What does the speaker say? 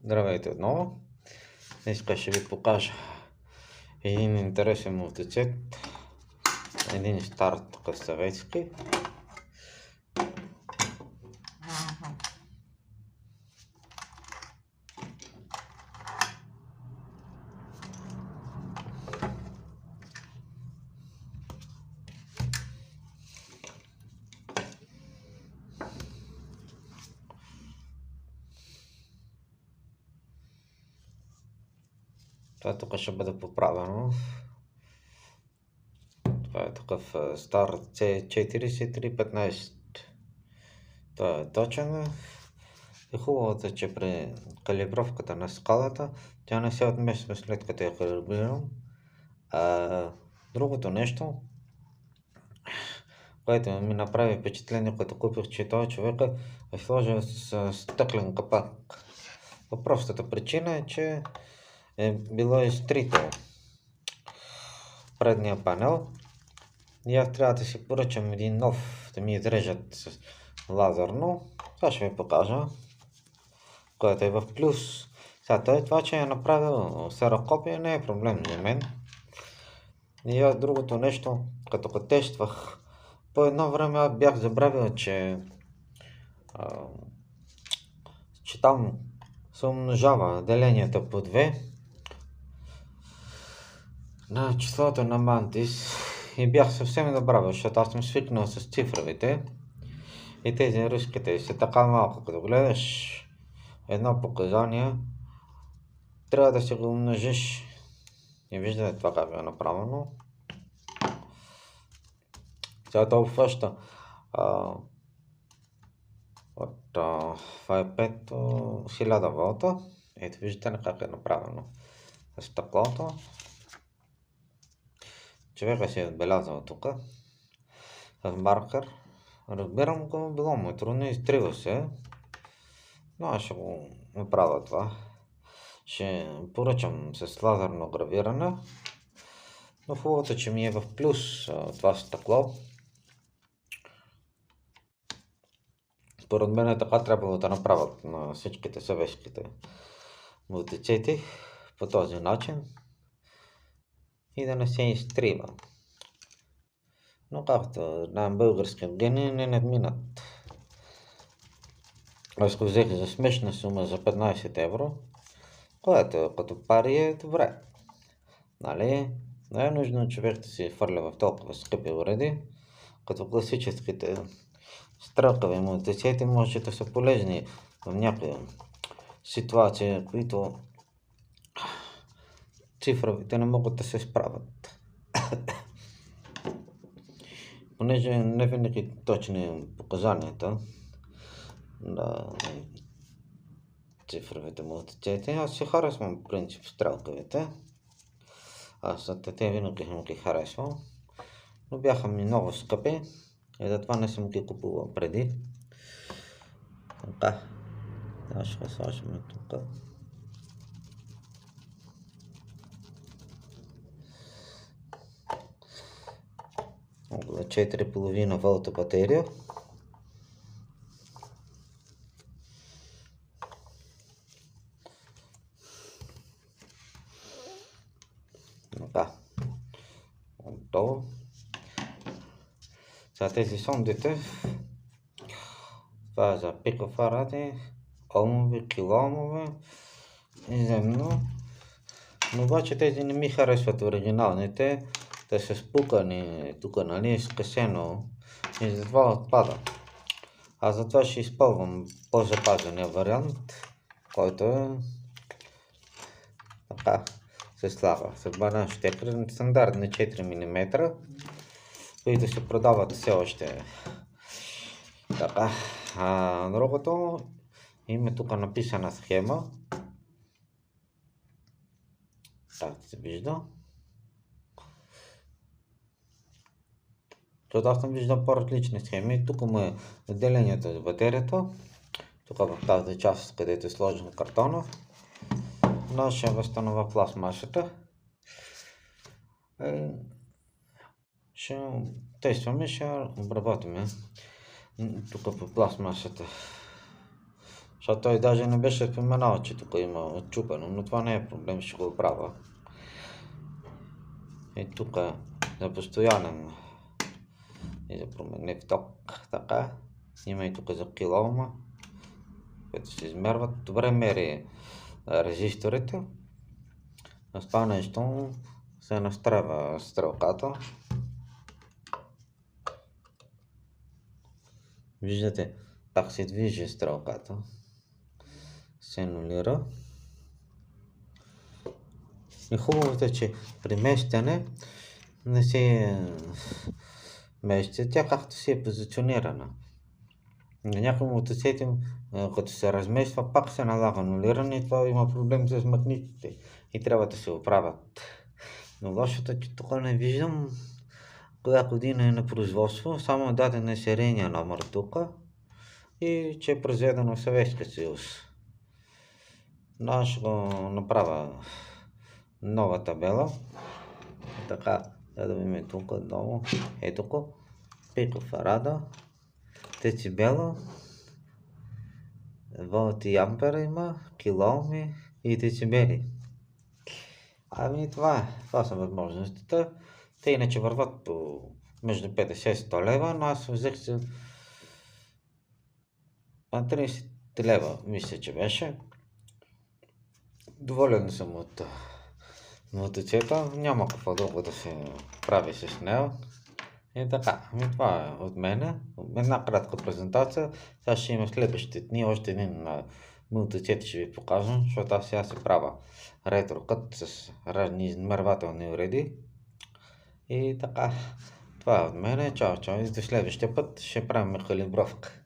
Здравейте отново. Днес ще ви покажа един интересен мотоцикл, един стар тук съветски. Това тук ще бъде поправено. Това е такъв стар C4C315. Това е точен. И хубавото е, че при калибровката на скалата тя не се отмества след като я калибрирам. Другото нещо, което ми направи впечатление, като купих, че този човек е сложил с стъклен капак. По простата причина е, че е било изтрито предния панел и аз трябва да си поръчам един нов, да ми изрежат с лазерно. Това ще ви покажа, което е в плюс. Сега това, че е направил серокопия, не е проблем за мен. И аз другото нещо, като го тествах, по едно време аз бях забравил, че там се умножава делението по 2 на числото на Мантис и бях съвсем забравил, защото аз съм свикнал с цифровите и тези руските са така малко. Като гледаш едно показание, трябва да се го умножиш и виждате това как е направено. Сега това обхваща от 1000 волта. Ето виждате как е направено стъклото. Човека си е отбелязал тук с маркер. Разбирам го, било му е трудно, изтрива се, но аз ще го направя това. Ще поръчам с лазерно гравиране, но хубавото, че ми е в плюс това стъкло. Според мен е така трябвало да направят на всичките съветските мотоцикли по този начин и да не се изтрива. Но както знаем, български гени не надминат. Аз го взех за смешна сума за 15 евро, което като пари е добре. Нали? Не е нужно човек да си фърля в толкова скъпи уреди, като класическите стрелкови мотоцикли може да са полезни в някои ситуации, които цифровите не могат да се справят. Понеже не винаги точни показанията на цифровите мотоцикли. Аз си харесвам по принцип стрелковите. Аз те винаги съм ги харесвал, но бяха ми много скъпи и затова не съм ги купувал преди. Така, ще сложим тук. Около 4,5 волта батерия. Така, готово. Сега тези сондите, това е за пикофаради, омови, килоомове и земно. Но обаче тези не ми харесват оригиналните, те са спукани тук, нали, скъсено и затова отпада. Аз затова ще използвам по-запазения вариант, който е така, се слага с банан щекер, стандартни 4 мм, които се продават все още. Така, другото има тук написана схема. Так се вижда. Защото аз съм виждал по-различни схеми. Тук му е отделението за батерията. Тук в тази част, където е сложен картона. Но ще възстановя пластмасата. Ще тестваме, ще обработиме. Тук по пластмасата Защото той даже не беше споменал, че тук има отчупено, но това не е проблем, ще го оправя. И тук за постоянен и за променлив ток, така. Има и тук за килома, които се измерват. Добре мери резисторите. На това нещо се настройва стрелката. Виждате, пак се движи стрелката. Се анулира. И хубавото е, че при местене не се мести тя както си е позиционирана. На някои мотоцикли, като се размества, пак се налага анулиране и това има проблем с магнитите и трябва да се оправят. Но лошото е, че тук не виждам коя година е на производство, само даден е серийния номер тук и че е произведено в Съветския съюз. Но ще го направя нова табела. Така, да видим тук отново. Ето тук. Пикофарада, децибела, волти и ампера има, киломи и децибели. Ами това са възможностите. Те иначе върват по между 50-100 лева, но аз взех се на 30 лева, мисля, че беше. Доволен съм от мотоцикъла, няма какво друго да се прави с нея. И така, това е от мене. Една кратка презентация. Сега ще има следващите дни още един мотоцикъл ще ви покажа, защото аз сега се правя ретрокът с разни измервателни уреди. И така, това е от мене. Чао, чао и до следващия път ще правим калибровка.